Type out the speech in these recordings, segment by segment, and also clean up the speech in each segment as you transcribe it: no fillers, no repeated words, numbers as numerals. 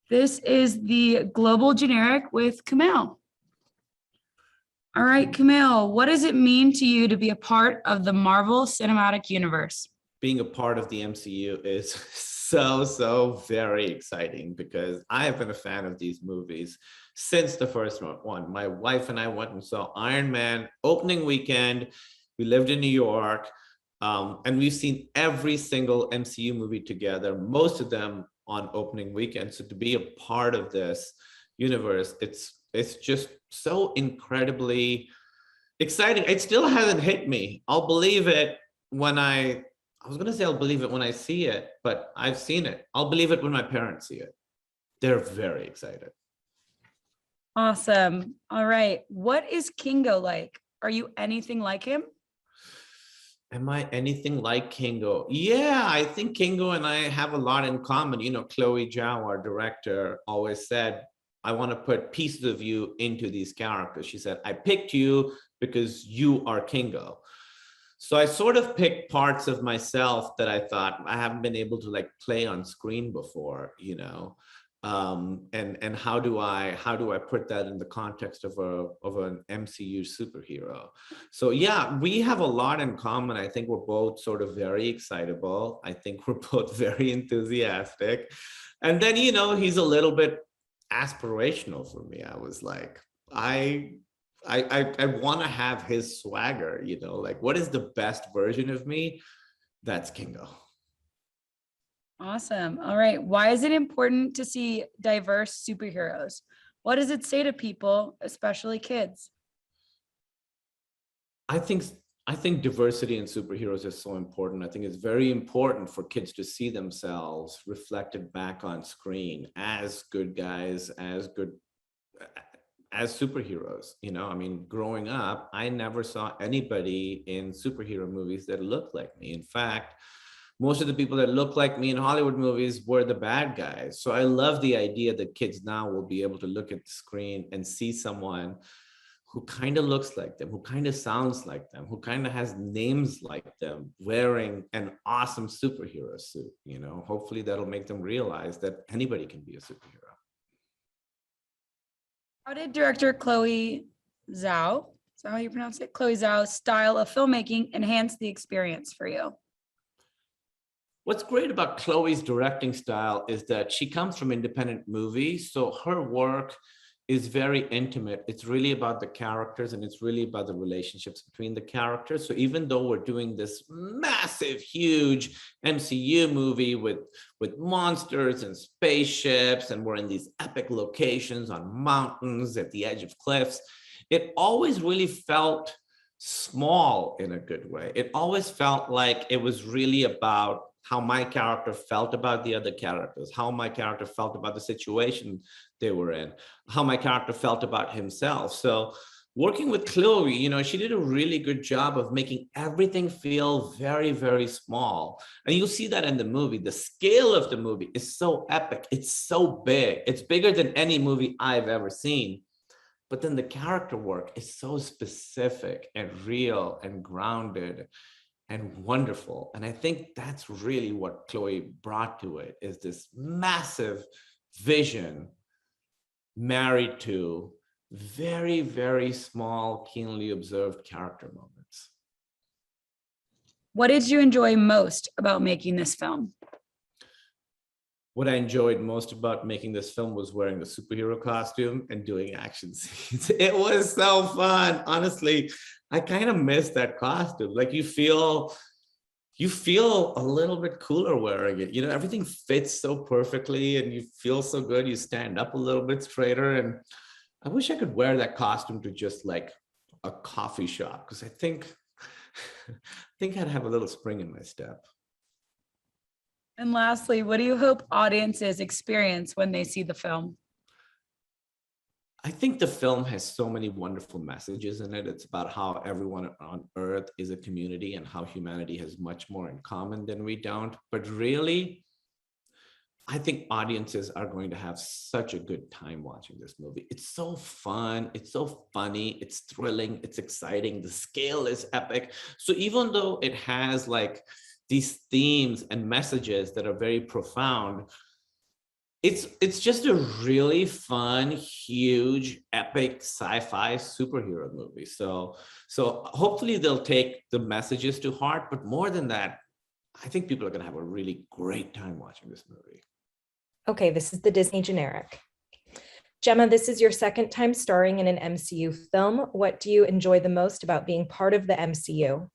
This is the global generic with Kumail. All right, Kumail, what does it mean to you to be a part of the Marvel Cinematic Universe? Being a part of the MCU is so very exciting because I have been a fan of these movies since the first one. My wife and I went and saw Iron Man opening weekend. We lived in New York, and we've seen every single MCU movie together, most of them on opening weekend. So to be a part of this universe, it's just so incredibly exciting. It still hasn't hit me. I'll believe it when I was going to say I'll believe it when I see it, but I've seen it. I'll believe it when my parents see it. They're very excited. Awesome. All right. What is Kingo like? Are you anything like him? Am I anything like Kingo? Yeah, I think Kingo and I have a lot in common. You know, Chloe Zhao, our director, always said, I want to put pieces of you into these characters. She said, I picked you because you are Kingo. So I sort of picked parts of myself that I thought I haven't been able to like play on screen before, you know, and how do I put that in the context of an MCU superhero? So yeah, we have a lot in common. I think we're both sort of very excitable. I think we're both very enthusiastic, and then you know he's a little bit aspirational for me. I was like, I want to have his swagger, you know, like what is the best version of me? That's Kingo. Awesome. All right. Why is it important to see diverse superheroes? What does it say to people, especially kids? I think I think diversity in superheroes is so important. I think it's very important for kids to see themselves reflected back on screen as good guys, as superheroes. You know, I mean, growing up, I never saw anybody in superhero movies that looked like me. In fact, most of the people that look like me in Hollywood movies were the bad guys. So I love the idea that kids now will be able to look at the screen and see someone who kind of looks like them, who kind of sounds like them, who kind of has names like them, wearing an awesome superhero suit. You know, hopefully that'll make them realize that anybody can be a superhero. How did director Chloe Zhao, is that how you pronounce it? Chloe Zhao's style of filmmaking enhance the experience for you? What's great about Chloe's directing style is that she comes from independent movies, so her work is very intimate. It's really about the characters and it's really about the relationships between the characters. So even though we're doing this massive, huge MCU movie with monsters and spaceships, and we're in these epic locations on mountains at the edge of cliffs, it always really felt small in a good way. It always felt like it was really about how my character felt about the other characters, how my character felt about the situation they were in, how my character felt about himself. So working with Chloe, you know, she did a really good job of making everything feel very small. And you'll see that in the movie. The scale of the movie is so epic. It's so big. It's bigger than any movie I've ever seen. But then the character work is so specific and real and grounded and wonderful. And I think that's really what Chloe brought to it, is this massive vision married to very small, keenly observed character moments. What did you enjoy most about making this film? What I enjoyed most about making this film was wearing the superhero costume and doing action scenes. It was so fun. Honestly, I kind of miss that costume. Like you feel a little bit cooler wearing it. You know, everything fits so perfectly and you feel so good. You stand up a little bit straighter. And I wish I could wear that costume to just like a coffee shop, because I think I'd have a little spring in my step. And lastly, what do you hope audiences experience when they see the film? I think the film has so many wonderful messages in it. It's about how everyone on Earth is a community and how humanity has much more in common than we don't. But really, I think audiences are going to have such a good time watching this movie. It's so fun. It's so funny. It's thrilling. It's exciting. The scale is epic. So even though it has like these themes and messages that are very profound, It's just a really fun, huge, epic sci-fi superhero movie. So hopefully they'll take the messages to heart, but more than that, I think people are going to have a really great time watching this movie. Okay, this is the Disney generic. Gemma, this is your second time starring in an MCU film. What do you enjoy the most about being part of the MCU?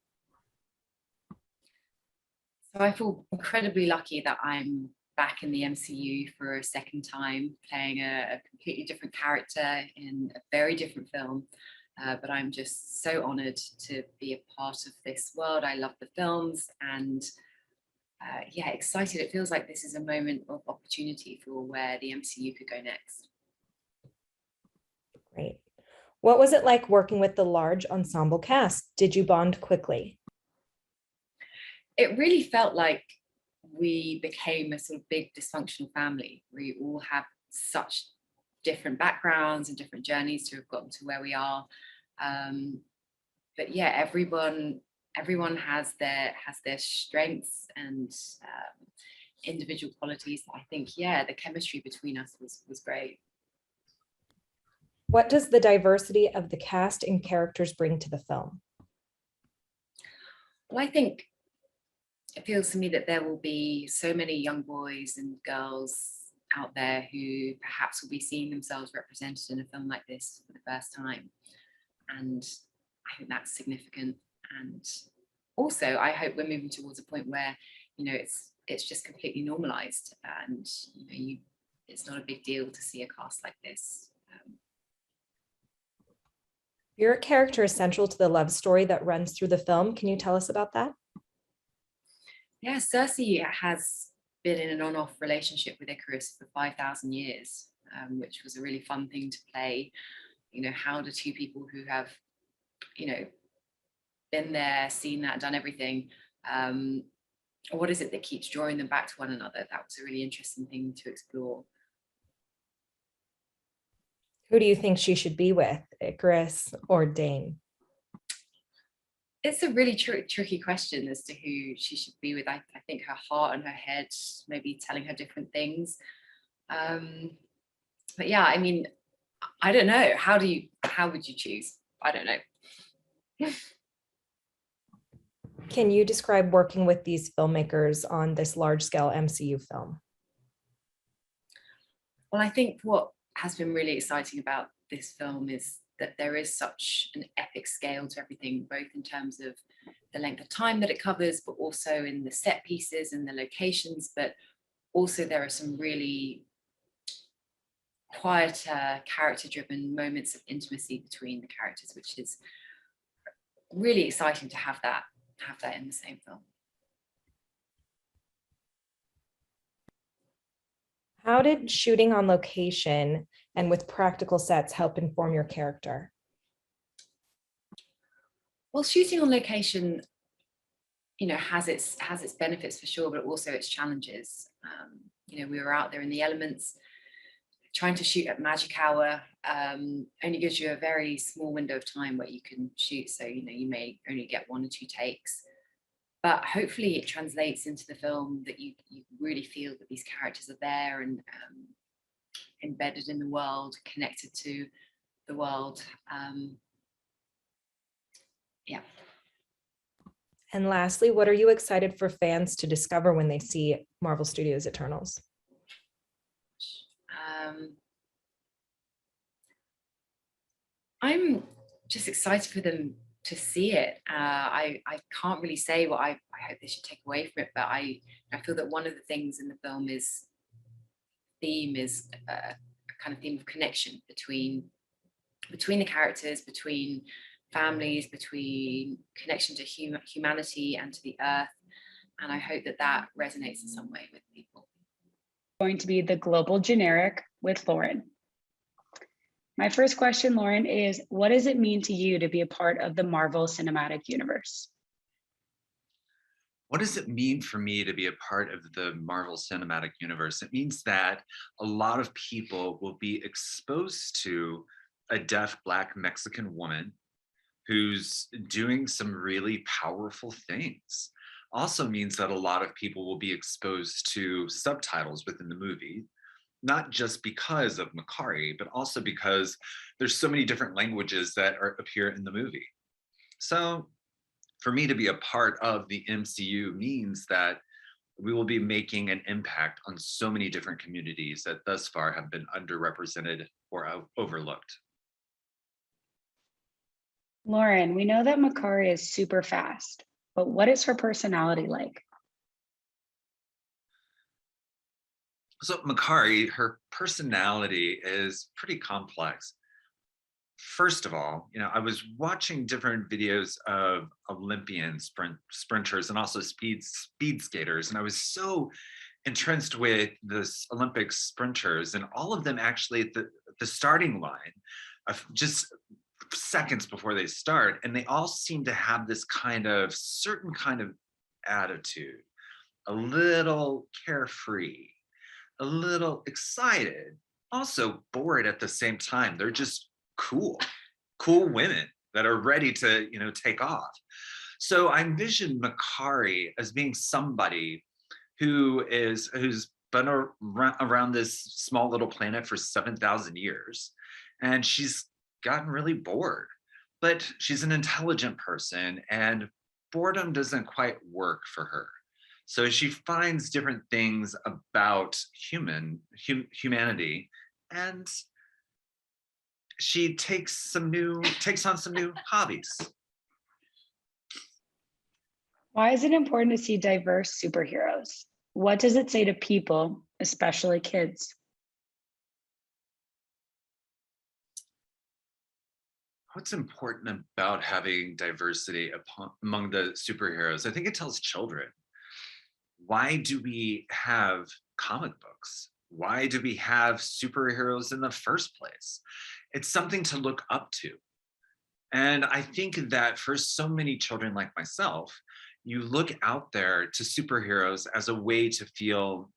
So I feel incredibly lucky that I'm back in the MCU for a second time, playing a completely different character in a very different film. But I'm just so honored to be a part of this world. I love the films and yeah, excited. It feels like this is a moment of opportunity for where the MCU could go next. Great. What was it like working with the large ensemble cast? Did you bond quickly? It really felt like we became a sort of big dysfunctional family. We all have such different backgrounds and different journeys to have gotten to where we are. But yeah, everyone has their strengths and individual qualities. I think, yeah, the chemistry between us was great. What does the diversity of the cast and characters bring to the film? Well, I think it feels to me that there will be so many young boys and girls out there who perhaps will be seeing themselves represented in a film like this for the first time. And I think that's significant. And also, I hope we're moving towards a point where, you know, it's just completely normalized, and you know, it's not a big deal to see a cast like this. Your character is central to the love story that runs through the film. Can you tell us about that? Yeah, Cersei has been in an on-off relationship with Icarus for 5,000 years, which was a really fun thing to play. You know, how do two people who have, you know, been there, seen that, done everything, what is it that keeps drawing them back to one another? That was a really interesting thing to explore. Who do you think she should be with, Icarus or Dane? It's a really tricky question as to who she should be with. I think her heart and her head maybe telling her different things. But yeah, I mean, I don't know. How would you choose? I don't know. Can you describe working with these filmmakers on this large-scale MCU film? Well, I think what has been really exciting about this film is that there is such an epic scale to everything, both in terms of the length of time that it covers, but also in the set pieces and the locations. But also there are some really quieter, character-driven moments of intimacy between the characters, which is really exciting to have that in the same film. How did shooting on location and with practical sets help inform your character? Well, shooting on location, you know, has its benefits for sure, but also its challenges. You know, we were out there in the elements. Trying to shoot at magic hour only gives you a very small window of time where you can shoot. So, you know, you may only get 1 or 2 takes. But hopefully it translates into the film that you really feel that these characters are there and embedded in the world, connected to the world. Yeah. And lastly, what are you excited for fans to discover when they see Marvel Studios Eternals? I'm just excited for them to see it. I can't really say what I hope they should take away from it, but I feel that one of the things in the film is a kind of theme of connection between the characters, between families, between connection to humanity and to the earth. And I hope that resonates in some way with people. Going to be the global generic with Lauren. My first question, Lauren, is what does it mean to you to be a part of the Marvel Cinematic Universe? What does it mean for me to be a part of the Marvel Cinematic Universe? It means that a lot of people will be exposed to a deaf Black Mexican woman who's doing some really powerful things. Also means that a lot of people will be exposed to subtitles within the movie, not just because of Makari, but also because there's so many different languages that appear in the movie. So for me to be a part of the MCU means that we will be making an impact on so many different communities that thus far have been underrepresented or overlooked. Lauren, we know that Makari is super fast, but what is her personality like? So Makari, her personality is pretty complex. First of all, I was watching different videos of Olympian sprinters and also speed skaters, and I was so entrenched with this Olympic sprinters, and all of them actually at the starting line, just seconds before they start, and they all seem to have this certain kind of attitude, a little carefree, a little excited, also bored at the same time. They're just cool women that are ready to, take off. So I envision Makari as being somebody who's been around this small little planet for 7,000 years, and she's gotten really bored. But she's an intelligent person, and boredom doesn't quite work for her. So she finds different things about humanity, and she takes on some new hobbies. Why is it important to see diverse superheroes? What does it say to people, especially kids? What's important about having diversity among the superheroes? I think it tells children, why do we have comic books? Why do we have superheroes in the first place? It's something to look up to. And I think that for so many children like myself, you look out there to superheroes as a way to feel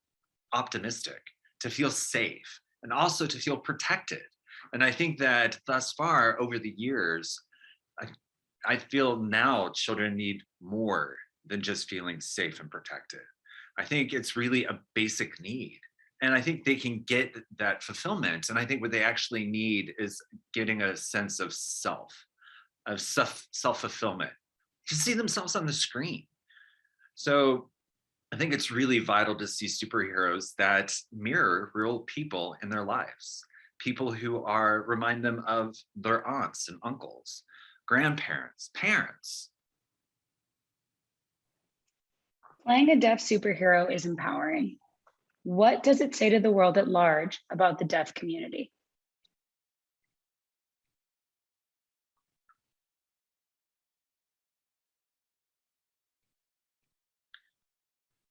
optimistic, to feel safe, and also to feel protected. And I think that thus far over the years, I feel now children need more than just feeling safe and protected. I think it's really a basic need. And I think they can get that fulfillment. And I think what they actually need is getting a sense of self-fulfillment, to see themselves on the screen. So I think it's really vital to see superheroes that mirror real people in their lives. People who remind them of their aunts and uncles, grandparents, parents. Playing a deaf superhero is empowering. What does it say to the world at large about the deaf community?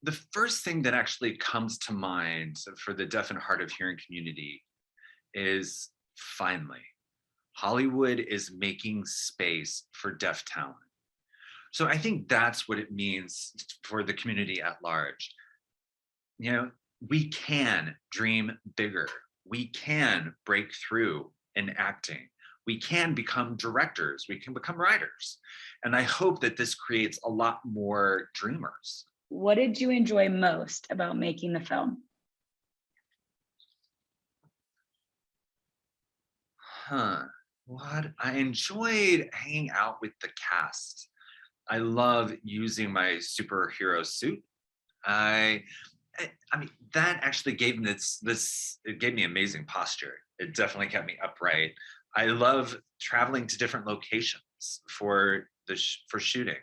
The first thing that actually comes to mind for the deaf and hard of hearing community is, finally, Hollywood is making space for deaf talent. So I think that's what it means for the community at large. We can dream bigger. We can break through in acting. We can become directors. We can become writers. And I hope that this creates a lot more dreamers. What did you enjoy most about making the film? What I enjoyed hanging out with the cast. I love using my superhero suit. I mean, that actually gave me it gave me amazing posture. It definitely kept me upright. I love traveling to different locations for shooting.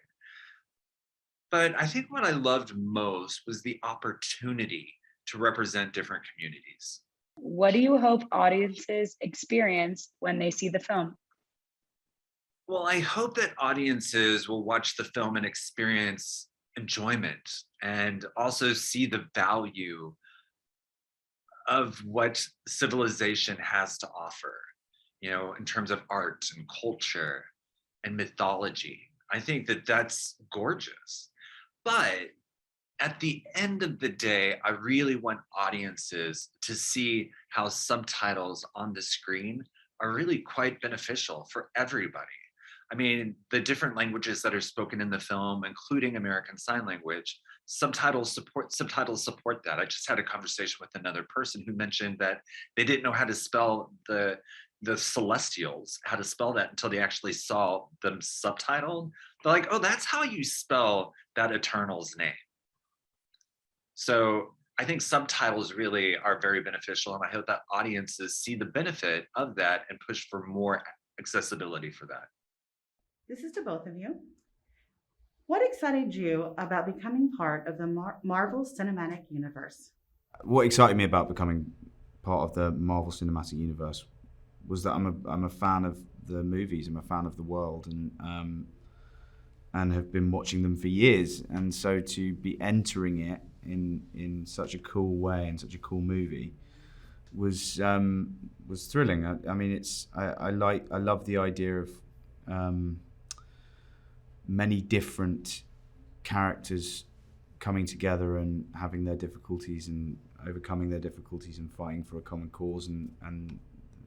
But I think what I loved most was the opportunity to represent different communities. What do you hope audiences experience when they see the film? Well, I hope that audiences will watch the film and experience enjoyment and also see the value of what civilization has to offer, in terms of art and culture and mythology. I think that that's gorgeous. But at the end of the day, I really want audiences to see how subtitles on the screen are really quite beneficial for everybody. I mean, the different languages that are spoken in the film, including American Sign Language, subtitles support that. I just had a conversation with another person who mentioned that they didn't know how to spell the Celestials, how to spell that until they actually saw them subtitled. They're like, oh, that's how you spell that Eternal's name. So I think subtitles really are very beneficial, and I hope that audiences see the benefit of that and push for more accessibility for that. This is to both of you. What excited you about becoming part of the Marvel Cinematic Universe? What excited me about becoming part of the Marvel Cinematic Universe was that I'm a fan of the movies. I'm a fan of the world, and have been watching them for years. And so to be entering it in such a cool way, in such a cool movie, was thrilling. I mean, I love the idea of many different characters coming together and having their difficulties and overcoming their difficulties and fighting for a common cause, and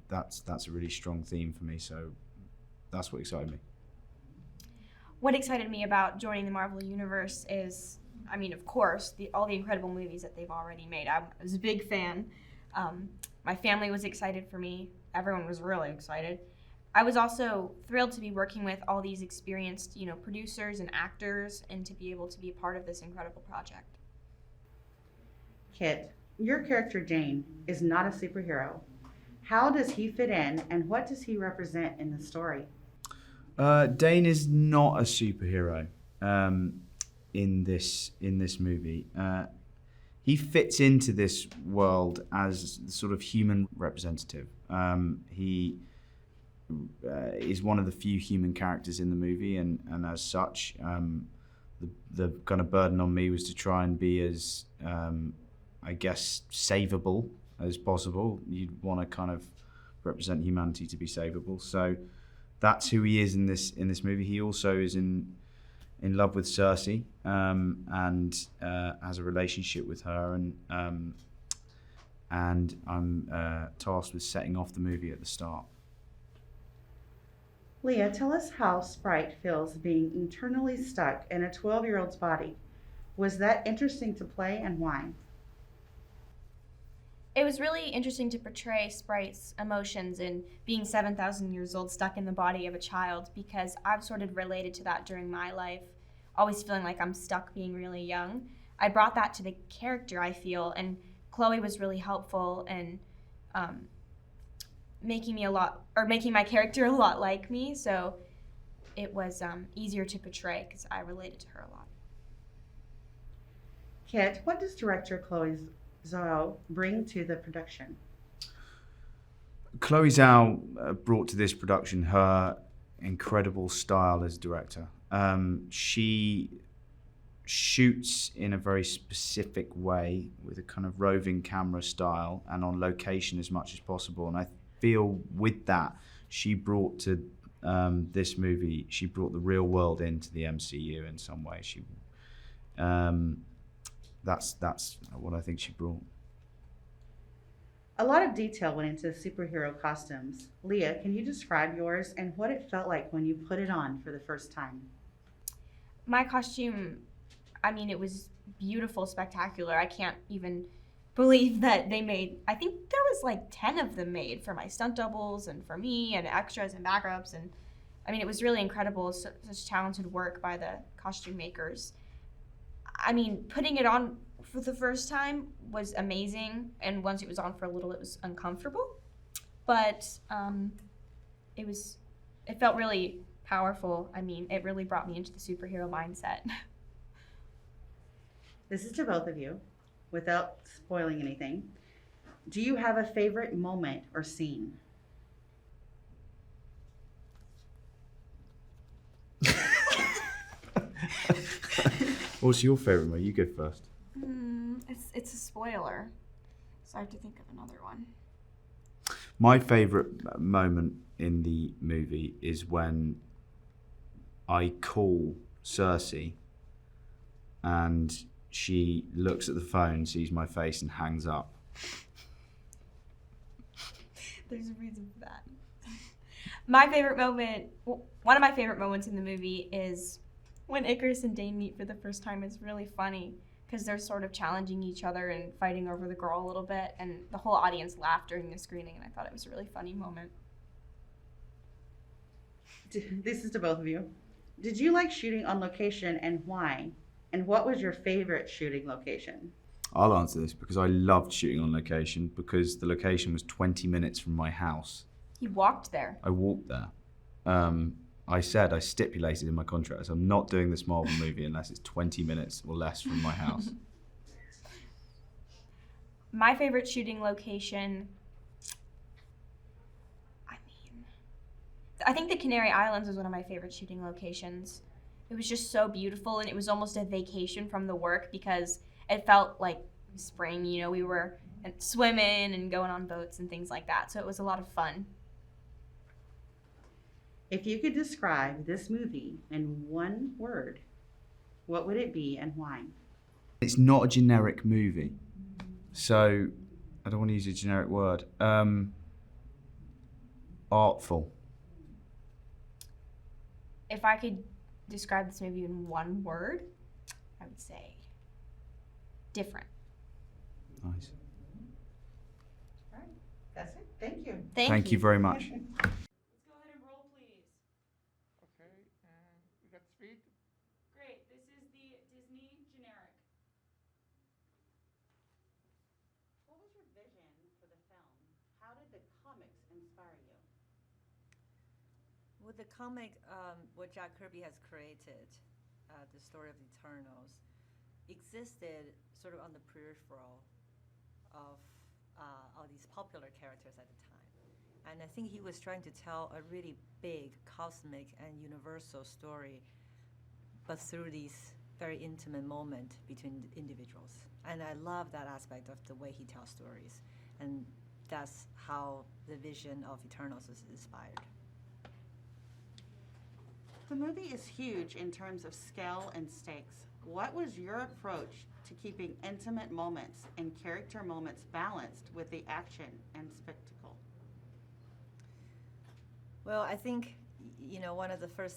that's a really strong theme for me. So that's what excited me. What excited me about joining the Marvel Universe is, I mean, of course, all the incredible movies that they've already made. I was a big fan. My family was excited for me. Everyone was really excited. I was also thrilled to be working with all these experienced, producers and actors, and to be able to be a part of this incredible project. Kit, your character Dane is not a superhero. How does he fit in, and what does he represent in the story? Dane is not a superhero in this movie. He fits into this world as the sort of human representative. He is one of the few human characters in the movie, and as such, the kind of burden on me was to try and be as, I guess, savable as possible. You'd want to kind of represent humanity to be savable. So that's who he is in this movie. He also is in love with Cersei, and has a relationship with her, and I'm tasked with setting off the movie at the start. Leah, tell us how Sprite feels being eternally stuck in a 12-year-old's body. Was that interesting to play, and why? It was really interesting to portray Sprite's emotions and being 7,000 years old stuck in the body of a child, because I've sort of related to that during my life, always feeling like I'm stuck being really young. I brought that to the character, I feel, and Chloe was really helpful in making my character a lot like me, so it was easier to portray because I related to her a lot. Kit, what does director Chloe Zhao bring to the production? Chloe Zhao brought to this production her incredible style as a director. She shoots in a very specific way with a kind of roving camera style and on location as much as possible. And I feel with that, she brought to this movie, she brought the real world into the MCU in some way. That's what I think she brought. A lot of detail went into the superhero costumes. Leah, can you describe yours and what it felt like when you put it on for the first time? My costume, I mean, it was beautiful, spectacular. I can't even believe that they made, I think there was like 10 of them made for my stunt doubles and for me and extras and backups. And I mean, it was really incredible, such talented work by the costume makers. I mean, putting it on for the first time was amazing, and once it was on for a little, it was uncomfortable, but it felt really powerful. I mean, it really brought me into the superhero mindset. This is to both of you, without spoiling anything. Do you have a favorite moment or scene? What's your favorite one? You go first. It's a spoiler, so I have to think of another one. My favorite moment in the movie is when I call Cersei and she looks at the phone, sees my face, and hangs up. There's a reason for that. My favorite moment, one of my favorite moments in the movie is when Icarus and Dane meet for the first time. It's really funny because they're sort of challenging each other and fighting over the girl a little bit, and the whole audience laughed during the screening, and I thought it was a really funny moment. This is to both of you. Did you like shooting on location and why? And what was your favorite shooting location? I'll answer this because I loved shooting on location because the location was 20 minutes from my house. He walked there. I walked there. I stipulated in my contract, I'm not doing this Marvel movie unless it's 20 minutes or less from my house. My favorite shooting location, I think the Canary Islands was one of my favorite shooting locations. It was just so beautiful, and it was almost a vacation from the work because it felt like spring, you know, we were swimming and going on boats and things like that. So it was a lot of fun. If you could describe this movie in one word, what would it be and why? It's not a generic movie. So I don't want to use a generic word. Artful. If I could describe this movie in one word, I would say different. Nice. All right, that's it. Thank you. Thank you very much. Let's go ahead and roll, please. Okay, and we got speed. Great. This is the Disney generic. What was your vision for the film? How did the comics inspire you? With the comic, what Jack Kirby has created, the story of the Eternals, existed sort of on the peripheral of all these popular characters at the time. And I think he was trying to tell a really big, cosmic, and universal story, but through these very intimate moments between individuals. And I love that aspect of the way he tells stories. And that's how the vision of Eternals is inspired. The movie is huge in terms of scale and stakes. What was your approach to keeping intimate moments and character moments balanced with the action and spectacle? Well, I think, you know, one of the first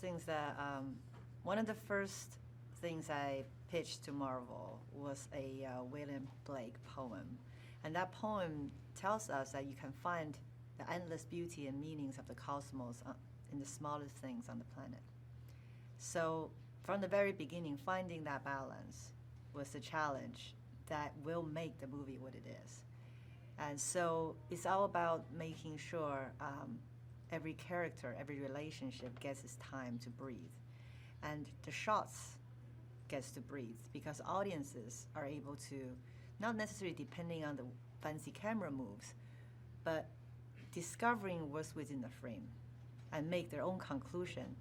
things I pitched to Marvel was a William Blake poem. And that poem tells us that you can find the endless beauty and meanings of the cosmos in the smallest things on the planet. So from the very beginning, finding that balance was the challenge that will make the movie what it is. And so it's all about making sure every character, every relationship gets its time to breathe. And the shots gets to breathe because audiences are able to, not necessarily depending on the fancy camera moves, but discovering what's within the frame and make their own conclusion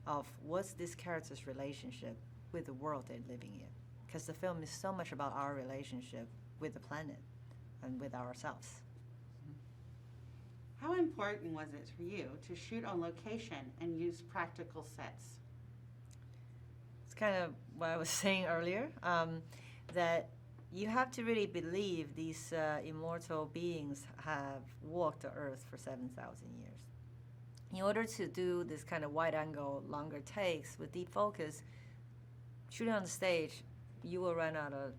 of what's this character's relationship with the world they're living in. Because the film is so much about our relationship with the planet and with ourselves. How important was it for you to shoot on location and use practical sets? It's kind of what I was saying earlier, that you have to really believe these immortal beings have walked the earth for 7,000 years. In order to do this kind of wide angle, longer takes with deep focus, shooting on the stage, you will run out of,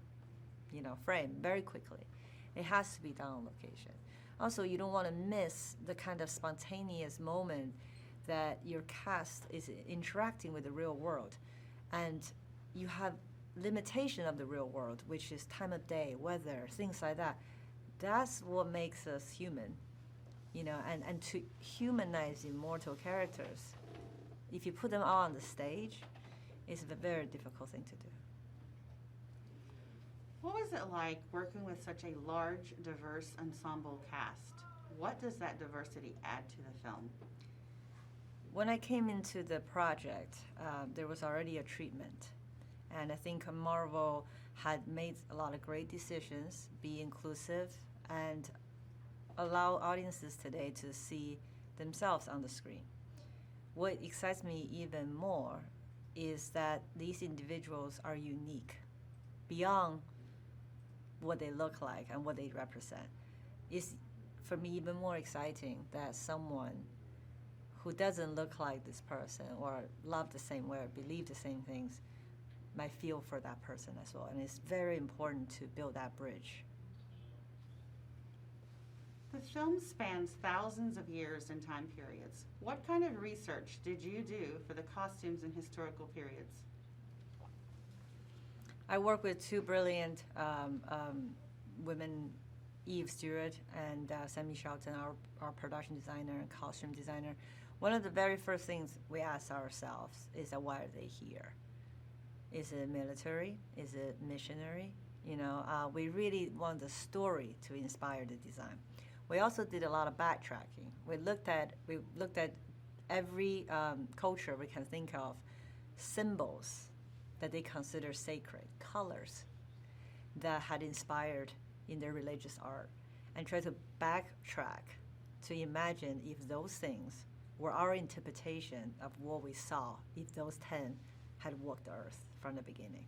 frame very quickly. It has to be done on location. Also, you don't want to miss the kind of spontaneous moment that your cast is interacting with the real world. And you have limitation of the real world, which is time of day, weather, things like that. That's what makes us human. And to humanize immortal characters, if you put them all on the stage, it's a very difficult thing to do. What was it like working with such a large, diverse ensemble cast? What does that diversity add to the film? When I came into the project, there was already a treatment. And I think Marvel had made a lot of great decisions, be inclusive, and allow audiences today to see themselves on the screen. What excites me even more is that these individuals are unique beyond what they look like and what they represent. It's, for me, even more exciting that someone who doesn't look like this person or love the same way or believe the same things my feel for that person as well. And it's very important to build that bridge. The film spans thousands of years and time periods. What kind of research did you do for the costumes in historical periods? I work with two brilliant women, Eve Stewart and Sammy Shelton, our production designer and costume designer. One of the very first things we ask ourselves is that why are they here? Is it military? Is it missionary? You know, we really want the story to inspire the design. We also did a lot of backtracking. We looked at every culture we can think of, symbols that they consider sacred, colors that had inspired in their religious art, and try to backtrack to imagine if those things were our interpretation of what we saw, if those 10 had walked the earth from the beginning.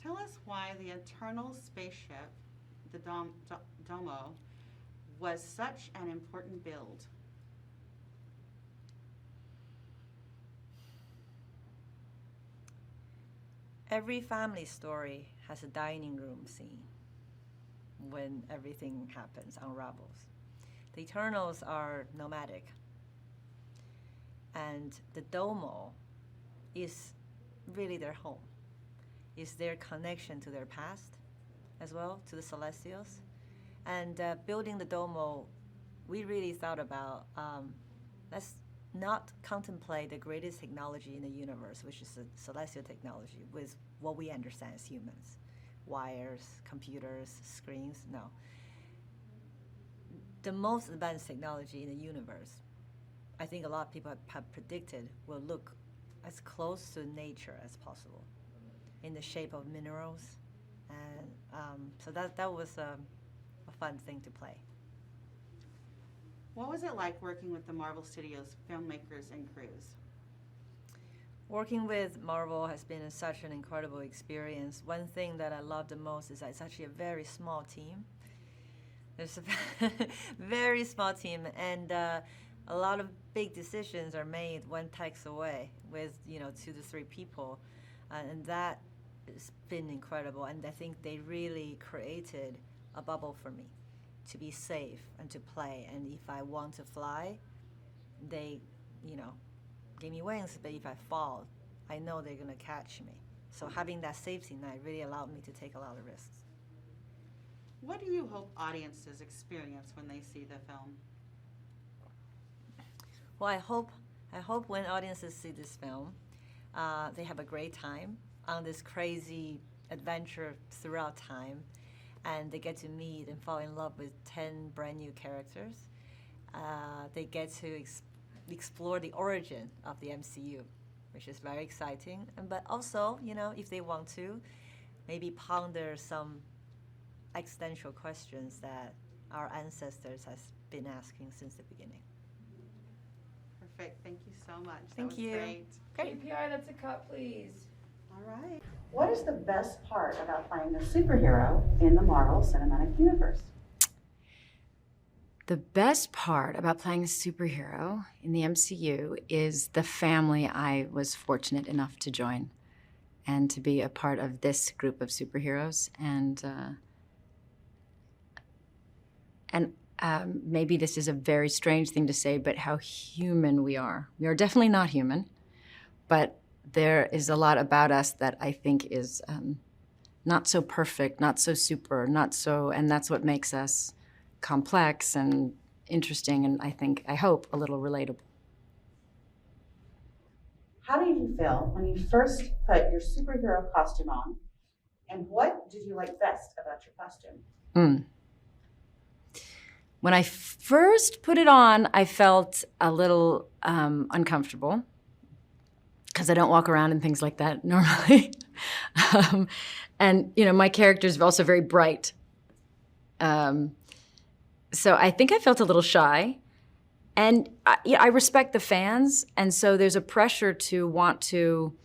Tell us why the Eternal Spaceship, the Domo, was such an important build. Every family story has a dining room scene when everything happens, unravels. The Eternals are nomadic, and the Domo is really their home. It's their connection to their past as well, to the Celestials. And building the Domo, we really thought about, let's not contemplate the greatest technology in the universe, which is the celestial technology, with what we understand as humans. Wires, computers, screens, no. The most advanced technology in the universe, I think a lot of people have predicted, will look as close to nature as possible in the shape of minerals. And so that was a fun thing to play. What was it like working with the Marvel Studios filmmakers and crews? Working with Marvel has been such an incredible experience. One thing that I love the most is that it's actually a very small team. There's a very small team, and a lot of big decisions are made one text away with 2 to 3 people, and that has been incredible. And I think they really created a bubble for me to be safe and to play. And if I want to fly, they, give me wings. But if I fall, I know they're gonna catch me. So having that safety net really allowed me to take a lot of risks. What do you hope audiences experience when they see the film? Well, I hope when audiences see this film, they have a great time on this crazy adventure throughout time, and they get to meet and fall in love with 10 brand new characters. They get to explore the origin of the MCU, which is very exciting. But also, if they want to, maybe ponder some existential questions that our ancestors has been asking since the beginning. Perfect. Thank you so much. Thank you. Great. KPI, that's a cut, please. All right. What is the best part about playing a superhero in the Marvel Cinematic Universe? The best part about playing a superhero in the MCU is the family I was fortunate enough to join and to be a part of this group of superheroes. And maybe this is a very strange thing to say, but how human we are. We are definitely not human, but there is a lot about us that I think is not so perfect, not so super, and that's what makes us complex and interesting, and I hope, a little relatable. How did you feel when you first put your superhero costume on, and what did you like best about your costume? When I first put it on, I felt a little uncomfortable because I don't walk around in things like that normally. And my character is also very bright. So I think I felt a little shy. And I respect the fans, and so there's a pressure to want to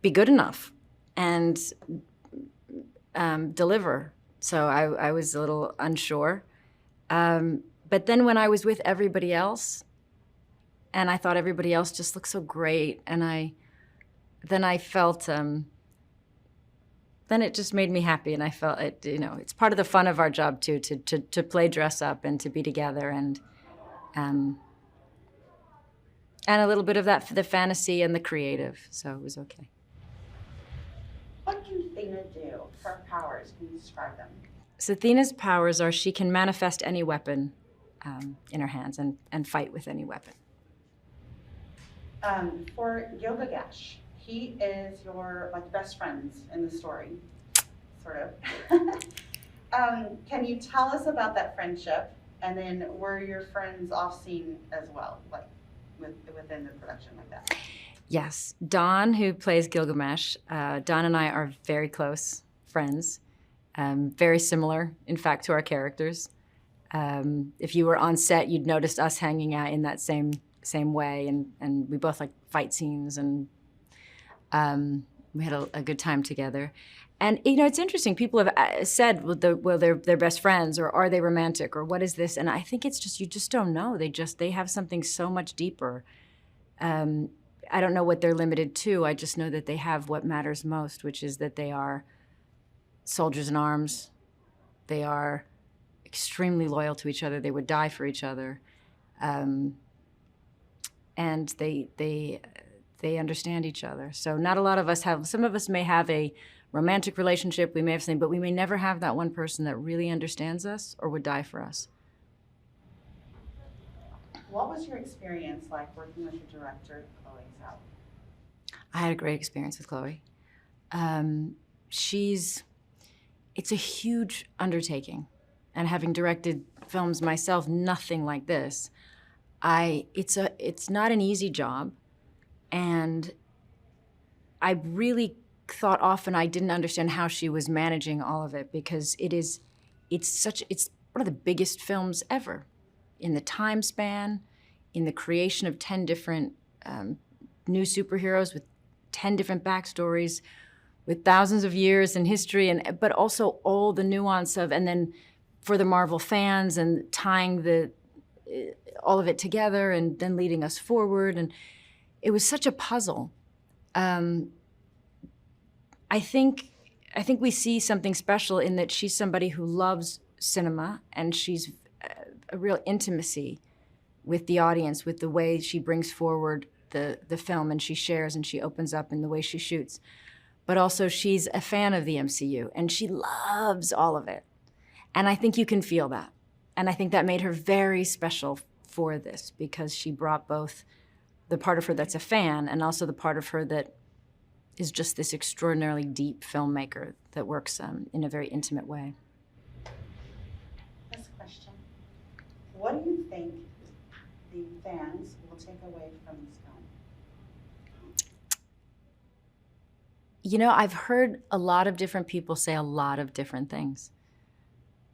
be good enough and deliver. So I was a little unsure. But then when I was with everybody else, and I thought everybody else just looked so great, and I then I felt, then it just made me happy, and I felt it. You know, it's part of the fun of our job too, to play dress up and to be together, and a little bit of that, the fantasy and the creative. So it was okay. What can Athena do? Her powers, can you describe them? So Athena's powers are she can manifest any weapon in her hands and fight with any weapon. For Gilgamesh, he is your best friends in the story, sort of. Can you tell us about that friendship? And then were your friends off scene as well, like within the production like that? Yes, Dawn, who plays Gilgamesh, Dawn and I are very close friends, very similar, in fact, to our characters. If you were on set, you'd notice us hanging out in that same way, and we both like fight scenes, and we had a good time together. And you know, it's interesting. People have said, well, they're best friends, or are they romantic, or what is this? And I think it's just, you just don't know. They have something so much deeper. I don't know what they're limited to. I just know that they have what matters most, which is that they are soldiers in arms. They are extremely loyal to each other. They would die for each other. And they understand each other. So not a lot of us have, some of us may have a romantic relationship, we may have something, but we may never have that one person that really understands us or would die for us. What was your experience like working with your director, Chloe Zhao? I had a great experience with Chloe. It's a huge undertaking. And having directed films myself, nothing like this, it's not an easy job. And I really thought often I didn't understand how she was managing all of it, because it's one of the biggest films ever, in the time span, in the creation of 10 different new superheroes with 10 different backstories, with thousands of years in history, but also all the nuance of, and then for the Marvel fans, and tying all of it together, and then leading us forward, and it was such a puzzle. I think we see something special in that she's somebody who loves cinema, and she's a real intimacy with the audience, with the way she brings forward the film, and she shares and she opens up in the way she shoots. But also she's a fan of the MCU, and she loves all of it. And I think you can feel that. And I think that made her very special for this, because she brought both the part of her that's a fan, and also the part of her that is just this extraordinarily deep filmmaker that works in a very intimate way. This question: what do you think the fans will take away from this film? You know, I've heard a lot of different people say a lot of different things.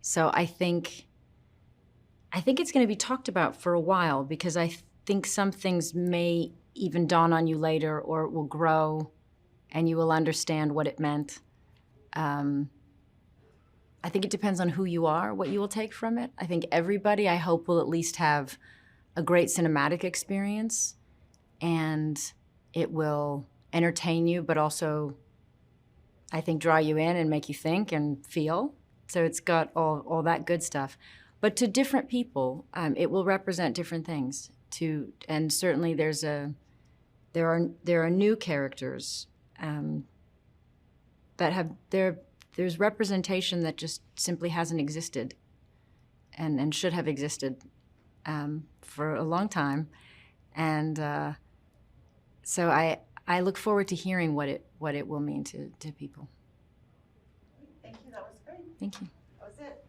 So I think it's going to be talked about for a while, because I think some things may even dawn on you later, or it will grow and you will understand what it meant. I think it depends on who you are, what you will take from it. I think everybody, I hope, will at least have a great cinematic experience, and it will entertain you, but also, I think, draw you in and make you think and feel. So it's got all that good stuff. But to different people, it will represent different things. And certainly there are new characters that have there's representation that just simply hasn't existed, and should have existed for a long time. And so I look forward to hearing what it will mean to people. Thank you. That was great. Thank you. That was it.